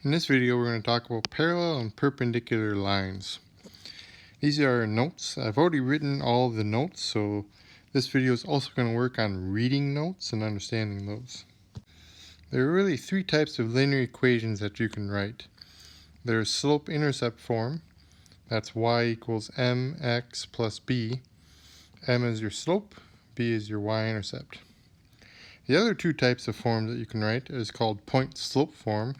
In this video, we're going to talk about parallel and perpendicular lines. These are notes. I've already written all of the notes, so this video is also going to work on reading notes and understanding those. There are really three types of linear equations that you can write. There's slope-intercept form. That's y equals mx plus b. M is your slope, b is your y-intercept. The other two types of form that you can write is called point-slope form.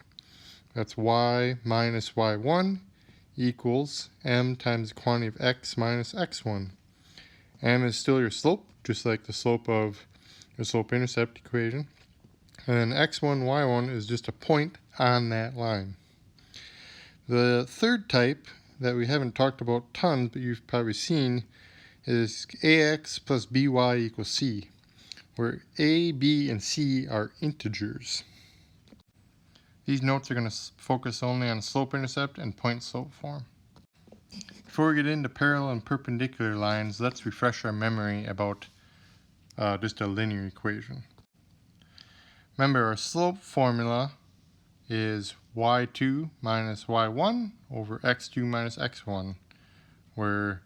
That's y minus y1 equals m times the quantity of x minus x1. M is still your slope, just like the slope of your slope-intercept equation. And then x1, y1 is just a point on that line. The third type that we haven't talked about tons, but you've probably seen, is ax plus by equals c, where a, b, and c are integers. These notes are going to focus only on slope-intercept and point-slope form. Before we get into parallel and perpendicular lines, let's refresh our memory about just a linear equation. Remember, our slope formula is y2 minus y1 over x2 minus x1, where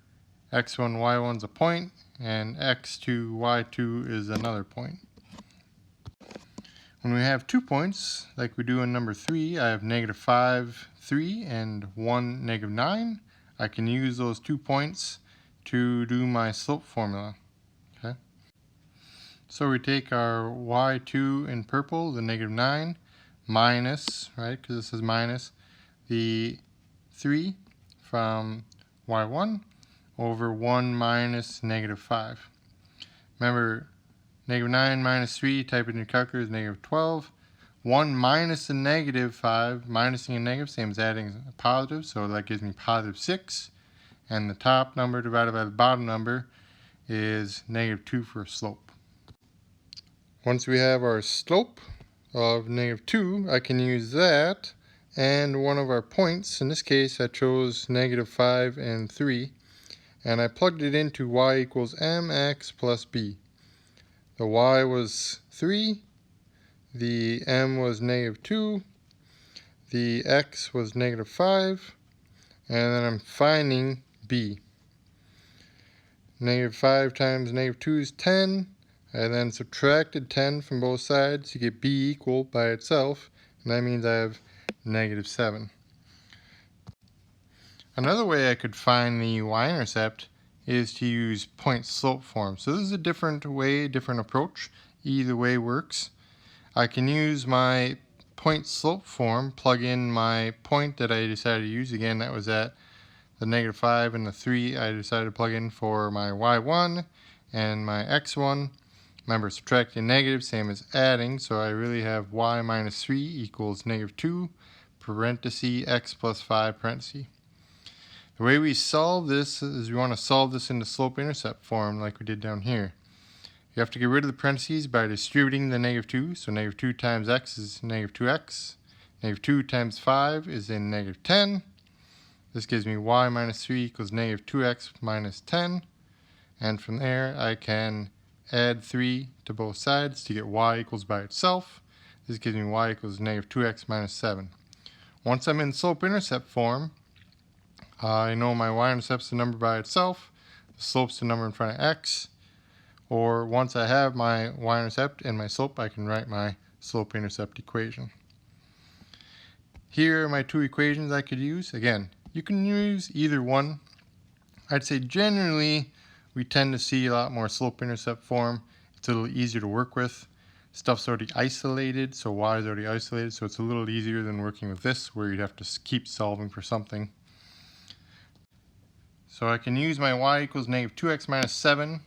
x1, y1 is a point, and x2, y2 is another point. When we have 2 points, like we do in number 3, I have -5, 3, and 1, -9. I can use those 2 points to do my slope formula. Okay. So we take our y2 in purple, the -9, minus, right, because this is minus, the 3 from y1 over 1 minus -5. Remember, -9 minus 3, type it in your calculator, is -12. 1 minus a -5, minusing a negative, same as adding a positive, so that gives me +6. And the top number divided by the bottom number is -2 for a slope. Once we have our slope of -2, I can use that and one of our points. In this case, I chose -5 and 3, and I plugged it into y equals mx plus b. The y was 3, the m was -2, the x was -5, and then I'm finding b. -5 times -2 is 10. I then subtracted 10 from both sides to get b equal by itself, and that means I have -7. Another way I could find the y-intercept is to use point-slope form. So this is a different way, different approach. Either way works. I can use my point-slope form, plug in my point that I decided to use. Again, that was at the -5 and the 3 I decided to plug in for my y1 and my x1. Remember, subtracting negative, same as adding, so I really have y minus 3 equals -2, parenthesis, x plus 5, parenthesis. The way we solve this is we want to solve this into slope-intercept form like we did down here. You have to get rid of the parentheses by distributing the -2. So -2 times x is -2x. -2 times 5 is in -10. This gives me y minus 3 equals -2x minus 10. And from there I can add 3 to both sides to get y equals by itself. This gives me y equals -2x minus 7. Once I'm in slope-intercept form, I know my y-intercept's the number by itself, the slope's the number in front of x, or once I have my y-intercept and my slope, I can write my slope-intercept equation. Here are my two equations I could use. Again, you can use either one. I'd say generally we tend to see a lot more slope-intercept form. It's a little easier to work with. Stuff's already isolated, so y is already isolated, so it's a little easier than working with this, where you'd have to keep solving for something. So I can use my y equals -2x minus 7,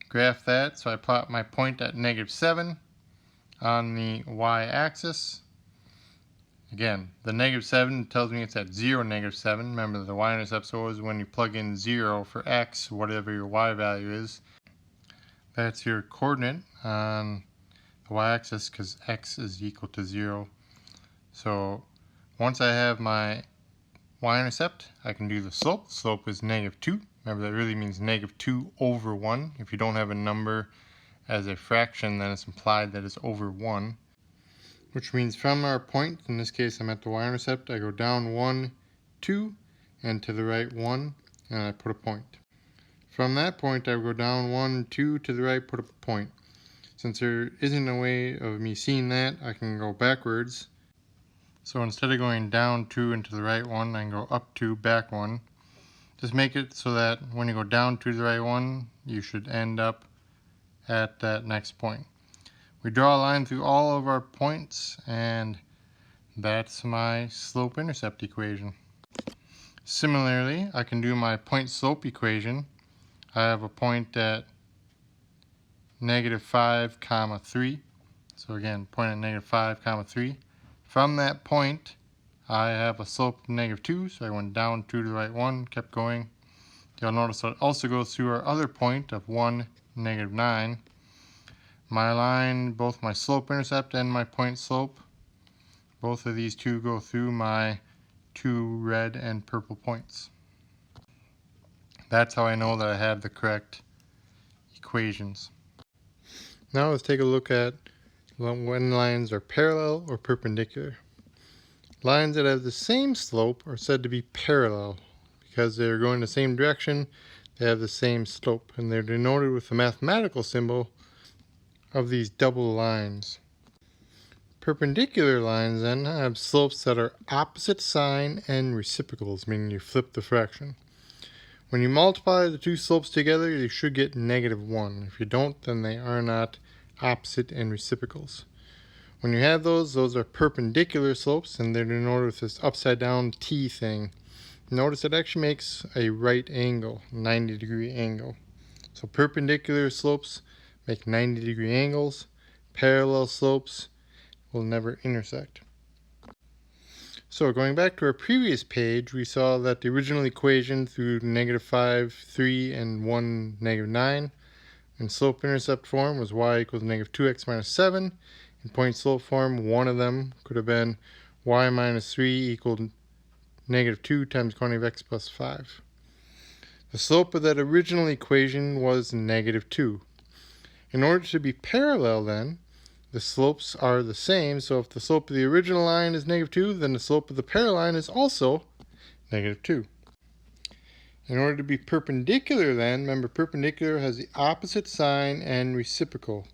graph that, so I plot my point at -7 on the y-axis. Again, the -7 tells me it's at 0, -7. Remember, the y-intercept's always when you plug in 0 for x, whatever your y value is. That's your coordinate on the y-axis because x is equal to 0. So once I have my y-intercept, I can do the slope. The slope is -2. Remember, that really means -2 over 1. If you don't have a number as a fraction, then it's implied that it's over 1. which means from our point, in this case I'm at the y-intercept, I go down 1, 2, and to the right 1, and I put a point. From that point I go down 1, 2, to the right, put a point. Since there isn't a way of me seeing that, I can go backwards. So instead of going down 2 and to the right 1, I can go up 2, back 1. Just make it so that when you go down 2 to the right 1, you should end up at that next point. We draw a line through all of our points, and that's my slope-intercept equation. Similarly, I can do my point-slope equation. I have a point at -5, 3. So again, point at -5, 3. From that point, I have a slope of -2, so I went down 2 to the right 1, kept going. You'll notice it also goes through our other point of 1, -9. My line, both my slope-intercept and my point-slope, both of these two go through my 2 red and purple points. That's how I know that I have the correct equations. Now let's take a look at when lines are parallel or perpendicular. Lines that have the same slope are said to be parallel because they're going the same direction, they have the same slope, and they're denoted with the mathematical symbol of these double lines. Perpendicular lines then have slopes that are opposite sign and reciprocals, meaning you flip the fraction. When you multiply the two slopes together, you should get -1. If you don't, then they are not opposite and reciprocals. When you have those are perpendicular slopes, and they're denoted with this upside down T thing. Notice it actually makes a right angle, 90-degree angle. So perpendicular slopes make 90-degree angles. Parallel slopes will never intersect. So going back to our previous page, we saw that the original equation through -5, 3, and 1, -9 in slope-intercept form was y equals -2x minus 7. In point-slope form, one of them could have been y minus 3 equaled -2 times cosine of x plus 5. The slope of that original equation was -2. In order to be parallel then, the slopes are the same, so if the slope of the original line is -2, then the slope of the parallel line is also -2. In order to be perpendicular then, remember perpendicular has the opposite sign and reciprocal.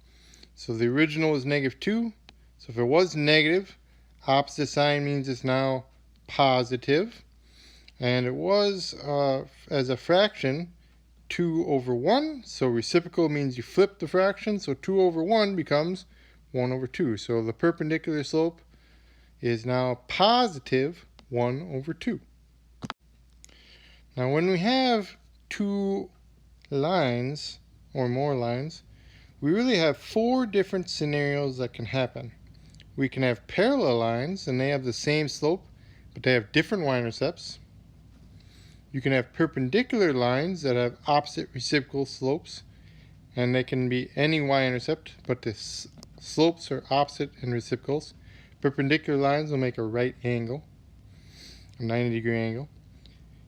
So the original is -2, so if it was negative, opposite sign means it's now positive, and it was, as a fraction, 2/1, so reciprocal means you flip the fraction, so 2/1 becomes 1/2. So the perpendicular slope is now positive 1/2. Now when we have two lines or more lines, we really have 4 different scenarios that can happen. We can have parallel lines and they have the same slope, but they have different y-intercepts. You can have perpendicular lines that have opposite reciprocal slopes, and they can be any y-intercept, but the slopes are opposite and reciprocals. Perpendicular lines will make a right angle, a 90-degree angle.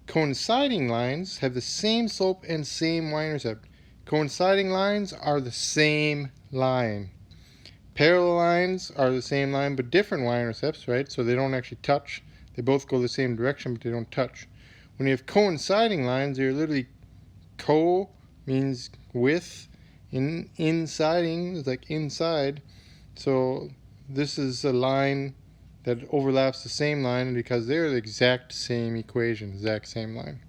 Coinciding lines have the same slope and same y-intercept. Coinciding lines are the same line. Parallel lines are the same line but different y-intercepts, right? So they don't actually touch. They both go the same direction, but they don't touch. When you have coinciding lines, they're literally co means with, insiding is like inside. So this is a line that overlaps the same line because they're the exact same equation, exact same line.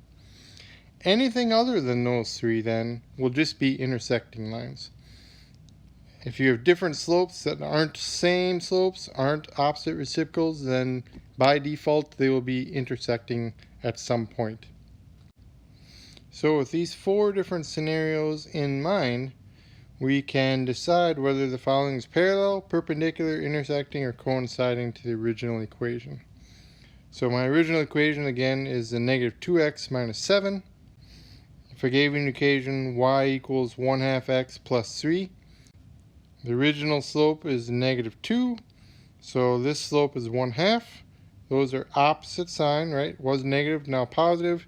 Anything other than those 3 then will just be intersecting lines. If you have different slopes that aren't same slopes, aren't opposite reciprocals, then by default they will be intersecting at some point. So with these 4 different scenarios in mind, we can decide whether the following is parallel, perpendicular, intersecting, or coinciding to the original equation. So my original equation again is the -2x minus 7. If I gave you an equation y equals 1/2 x plus 3, the original slope is -2, so this slope is 1/2. Those are opposite sign, right? Was negative, now positive,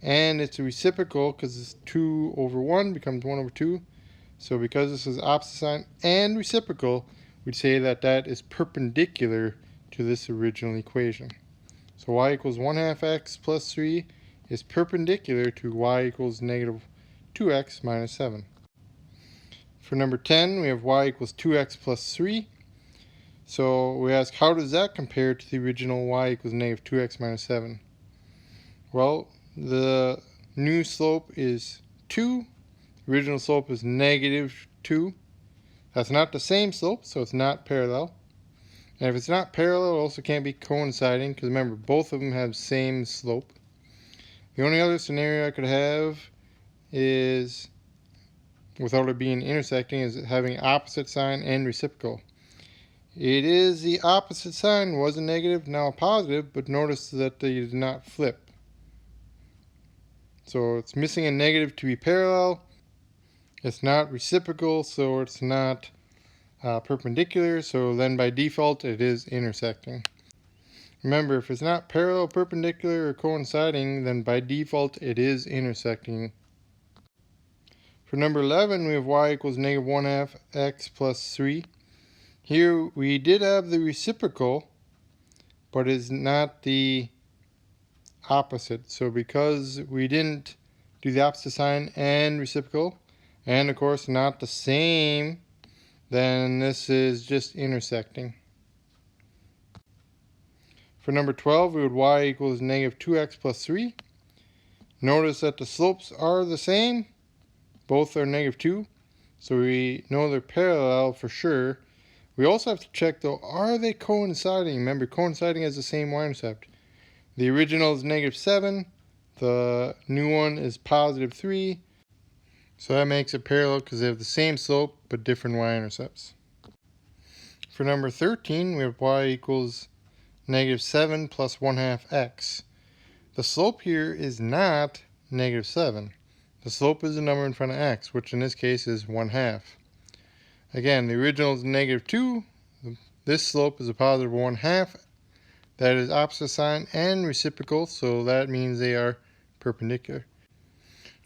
and it's a reciprocal because it's 2/1 becomes 1/2. So because this is opposite sign and reciprocal, we'd say that that is perpendicular to this original equation. So y equals 1/2 x plus 3 is perpendicular to y equals negative 2x minus 7. For number 10, we have y equals 2x plus 3. So we ask, how does that compare to the original y equals negative 2x minus 7? Well, the new slope is 2. The original slope is negative 2. That's not the same slope, so it's not parallel. And if it's not parallel, it also can't be coinciding, because remember, both of them have the same slope. The only other scenario I could have is, without it being intersecting, is having opposite sign and reciprocal. It is the opposite sign, was a negative, now a positive, but notice that they did not flip. So it's missing a negative to be parallel. It's not reciprocal, so it's not perpendicular, so then by default it is intersecting. Remember, if it's not parallel, perpendicular, or coinciding, then by default it is intersecting. For number 11, we have y equals negative 1/2 x plus 3. Here we did have the reciprocal, but it's not the opposite. So because we didn't do the opposite sign and reciprocal, and of course not the same, then this is just intersecting. For number 12, we would y equals negative 2x plus 3. Notice that the slopes are the same. Both are negative 2. So we know they're parallel for sure. We also have to check though, are they coinciding? Remember, coinciding has the same y-intercept. The original is negative 7. The new one is positive 3. So that makes it parallel because they have the same slope but different y-intercepts. For number 13, we have y equals negative 7 plus 1/2 x. The slope here is not negative 7. The slope is the number in front of x, which in this case is 1/2. Again, the original is negative 2. This slope is a positive 1/2. That is opposite sign and reciprocal, so that means they are perpendicular.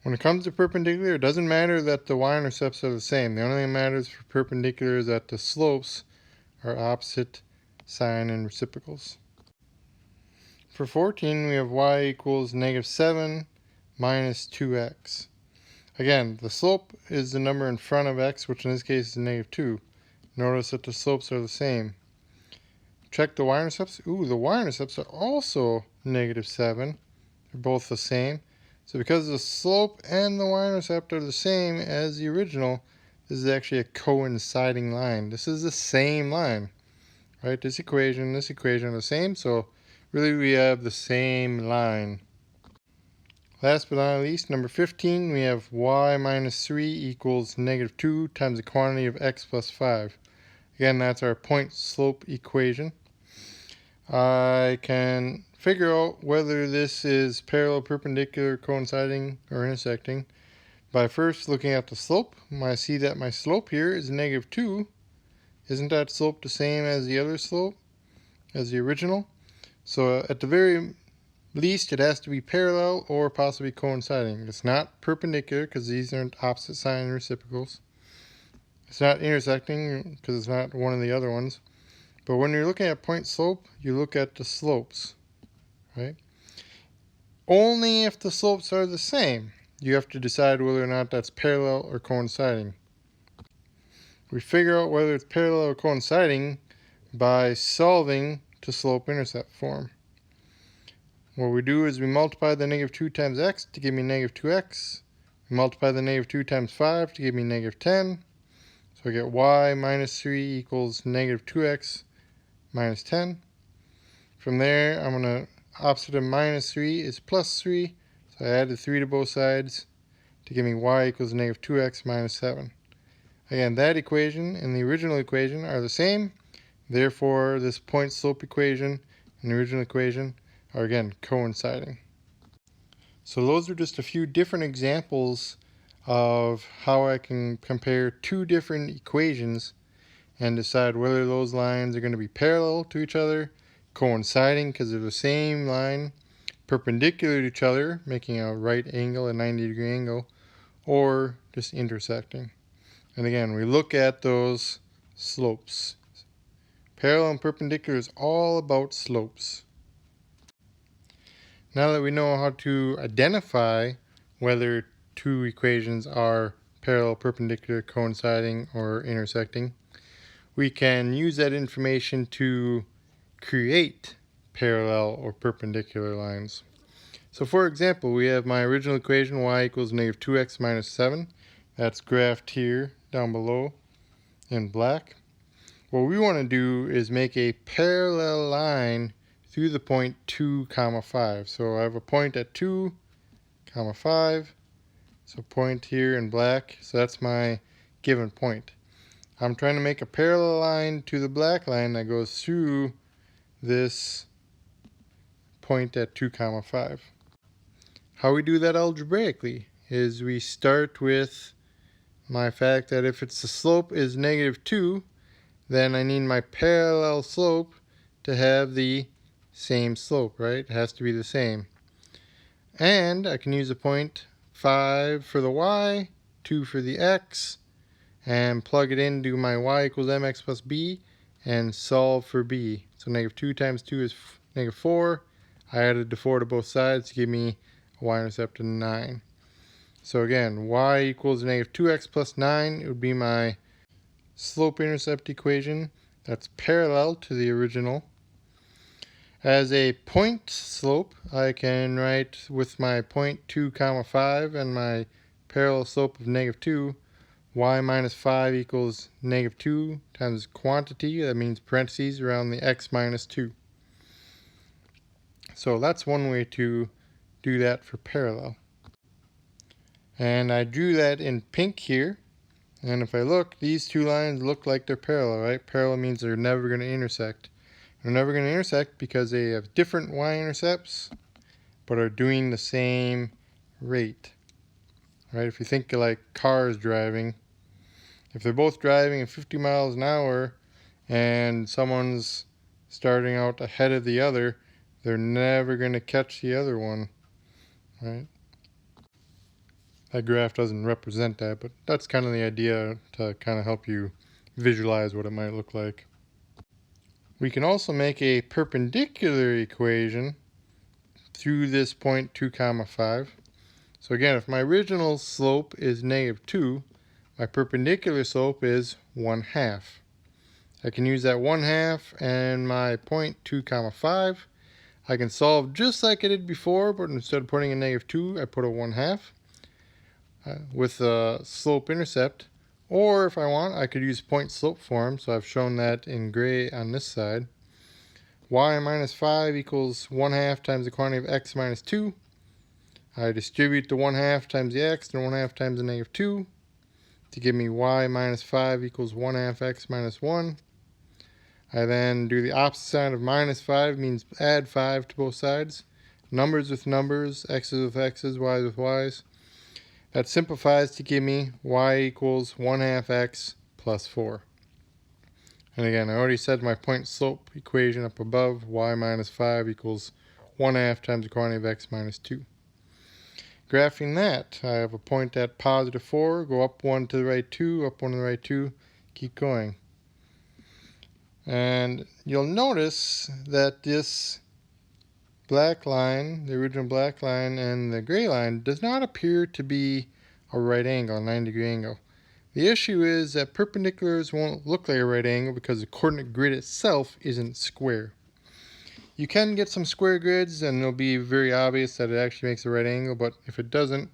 When it comes to perpendicular, it doesn't matter that the y-intercepts are the same. The only thing that matters for perpendicular is that the slopes are opposite sign and reciprocals. For 14, we have y equals negative 7 minus 2x. Again, the slope is the number in front of x, which in this case is negative 2. Notice that the slopes are the same. Check the y-intercepts. Ooh, the y-intercepts are also negative 7. They're both the same. So because the slope and the y-intercept are the same as the original, this is actually a coinciding line. This is the same line, right? This equation are the same, so really we have the same line. Last but not least, number 15, we have y minus 3 equals negative 2 times the quantity of x plus 5. Again, that's our point slope equation. I can figure out whether this is parallel, perpendicular, coinciding, or intersecting by first looking at the slope. I see that my slope here is negative 2. Isn't that slope the same as the other slope, as the original? So at the very least, it has to be parallel or possibly coinciding. It's not perpendicular because these aren't opposite sign reciprocals. It's not intersecting because it's not one of the other ones. But when you're looking at point slope, you look at the slopes, right? Only if the slopes are the same, you have to decide whether or not that's parallel or coinciding. We figure out whether it's parallel or coinciding by solving to slope-intercept form. What we do is we multiply the negative 2 times x to give me negative 2x. We multiply the negative 2 times 5 to give me negative 10. So I get y minus 3 equals negative 2x minus 10. From there, I'm going to, opposite of minus 3 is plus 3. So I added 3 to both sides to give me y equals negative 2x minus 7. Again, that equation and the original equation are the same. Therefore, this point slope equation and the original equation are again coinciding. So those are just a few different examples of how I can compare two different equations and decide whether those lines are going to be parallel to each other, coinciding because they're the same line, perpendicular to each other, making a right angle, a 90-degree angle, or just intersecting. And again, we look at those slopes. Parallel and perpendicular is all about slopes. Now that we know how to identify whether two equations are parallel, perpendicular, coinciding, or intersecting, we can use that information to create parallel or perpendicular lines. So for example, we have my original equation, y equals negative 2x minus 7. That's graphed here down below in black. What we want to do is make a parallel line through the point 2, 5. So I have a point at 2, 5. So point here in black. So that's my given point. I'm trying to make a parallel line to the black line that goes through this point at 2, 5. How we do that algebraically is we start with my fact that if the slope is negative 2, then I need my parallel slope to have the same slope, right? It has to be the same. And I can use a point 5 for the y, 2 for the x, and plug it into my y equals mx plus b and solve for b. So negative 2 times 2 is negative 4. I added the 4 to both sides to give me a y-intercept of 9. So again, y equals negative 2x plus 9. It would be my slope-intercept equation that's parallel to the original. As a point slope, I can write with my point 2, 5 and my parallel slope of negative 2, y minus 5 equals negative 2 times quantity, that means parentheses around the x minus 2. So that's one way to do that for parallel. And I drew that in pink here. And if I look, these two lines look like they're parallel, right? Parallel means they're never going to intersect. They're never going to intersect because they have different y-intercepts, but are doing the same rate, right? If you think of like cars driving, if they're both driving at 50 miles an hour and someone's starting out ahead of the other, they're never going to catch the other one, right? That graph doesn't represent that, but that's kind of the idea to kind of help you visualize what it might look like. We can also make a perpendicular equation through this point 2, 5. So again, if my original slope is negative 2, my perpendicular slope is 1/2. I can use that 1/2 and my point 2, 5. I can solve just like I did before, but instead of putting a negative 2, I put a 1/2. With the slope-intercept, or if I want, I could use point-slope form, so I've shown that in gray on this side. Y minus 5 equals 1/2 times the quantity of x minus 2. I distribute the 1/2 times the x and 1/2 times the negative 2 to give me y minus 5 equals 1/2 x minus 1. I then do the opposite side of minus 5, means add 5 to both sides. Numbers with numbers, x's with x's, y's with y's. That simplifies to give me y equals 1/2 x plus 4. And again, I already said my point slope equation up above, y minus 5 equals 1/2 times the quantity of x minus 2. Graphing that, I have a point at positive 4, go up 1 to the right 2, up 1 to the right 2, keep going. And you'll notice that this black line, the original black line, and the gray line does not appear to be a right angle, a 90-degree angle. The issue is that perpendiculars won't look like a right angle because the coordinate grid itself isn't square. You can get some square grids and it'll be very obvious that it actually makes a right angle, but if it doesn't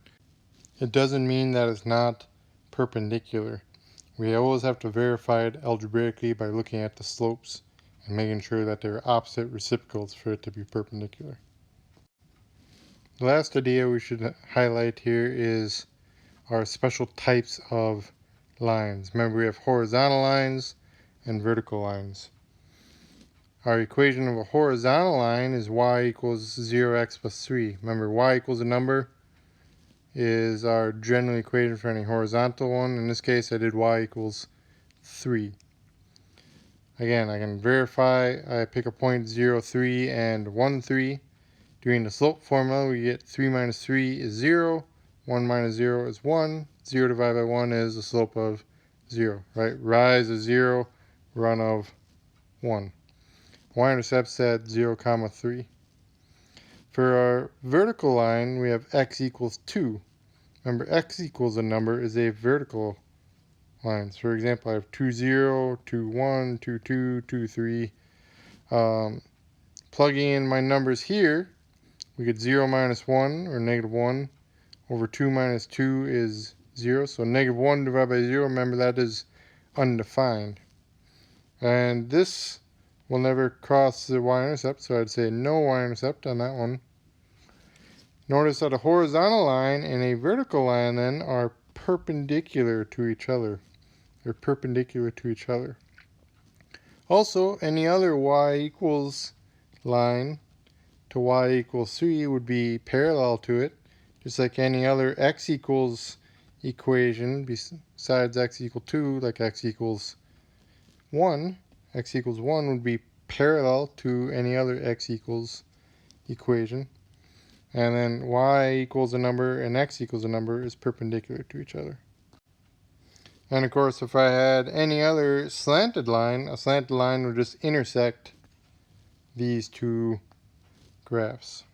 mean that it's not perpendicular. We always have to verify it algebraically by looking at the slopes and making sure that they're opposite reciprocals for it to be perpendicular. The last idea we should highlight here is our special types of lines. Remember, we have horizontal lines and vertical lines. Our equation of a horizontal line is y equals 0x plus 3. Remember, y equals a number is our general equation for any horizontal one. In this case, I did y equals 3. Again, I can verify. I pick a point 0, 3, and 1, 3. Doing the slope formula, we get 3 minus 3 is 0. 1 minus 0 is 1. 0 divided by 1 is the slope of 0, right? Rise is 0, run of 1. Y-intercept's at 0, 3. For our vertical line, we have x equals 2. Remember, x equals a number is a vertical line. So for example, I have 2, 0, 2, 1, 2, 2, 2, 3. Plugging in my numbers here, we get 0 minus 1, or negative 1, over 2 minus 2 is 0. So negative 1 divided by 0, remember that is undefined. And this will never cross the y-intercept, so I'd say no y-intercept on that one. Notice that a horizontal line and a vertical line then are perpendicular to each other. They're perpendicular to each other. Also, any other y equals line to y equals 3 would be parallel to it, just like any other x equals equation besides x equals 2, like x equals 1. X equals 1 would be parallel to any other x equals equation. And then y equals a number and x equals a number is perpendicular to each other. And of course, if I had any other slanted line, a slanted line would just intersect these two graphs.